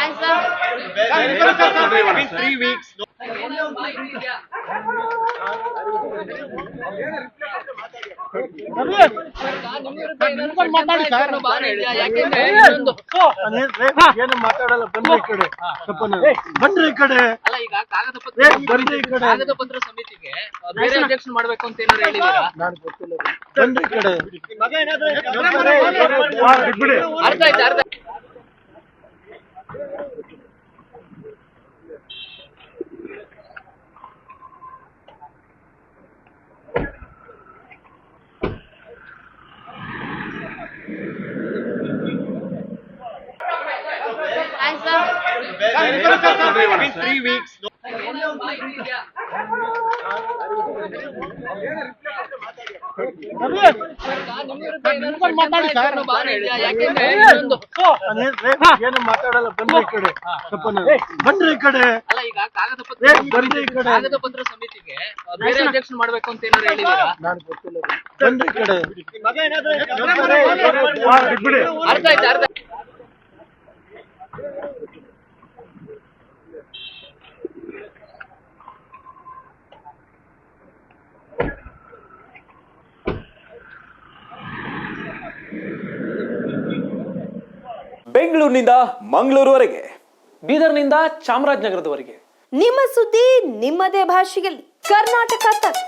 Been 3 weeks. ಮಾತಾಡಿ sir, ಏನು ಮಾತಾಡಲ್ಲ. ಬನ್ರಿ ಈ ಕಡೆ, ಬನ್ರಿ ಈ ಕಡೆ. ಅಲ್ಲ, ಈಗ ಕಾಗದ ಪತ್ರ ಸಮಿತಿಗೆ ಬೇರೆ ಅಧ್ಯಕ್ಷ ಮಾಡ್ಬೇಕು ಅಂತ ಏನಾದ್ರು ಹೇಳಿದೀರಾ? ನಾನು ಗೊತ್ತಿಲ್ಲ, ಬನ್ರಿ ಈ ಕಡೆ. ಅರ್ಥ ಆಯ್ತು. Been 3 weeks. ಮಾತಾಡಿ ಸರ್, ಏನು ಮಾತಾಡಲ್ಲ. ಬನ್ರಿ ಈ ಕಡೆ, ಬನ್ರಿ ಈ ಕಡೆ. ಅಲ್ಲ, ಈಗ ಕಾಗದ ಪತ್ರ ಸಮಿತಿಗೆ ಬೇರೆ ಅಧ್ಯಕ್ಷ ಮಾಡ್ಬೇಕು ಅಂತ ಏನಾದ್ರು ಹೇಳಿದೀರಾ? ನಾನು ಗೊತ್ತಿಲ್ಲ, ಬನ್ರಿ ಈ ಕಡೆ. ಅರ್ಥ ಆಯ್ತು. ಬೆಂಗಳೂರಿನಿಂದ ಮಂಗಳೂರುವರೆಗೆ, ಬೀದರ್ನಿಂದ ಚಾಮರಾಜನಗರದವರೆಗೆ ನಿಮ್ಮ ಸುದ್ದಿ ನಿಮ್ಮದೇ ಭಾಷೆಯಲ್ಲಿ. ಕರ್ನಾಟಕ ತಕ್.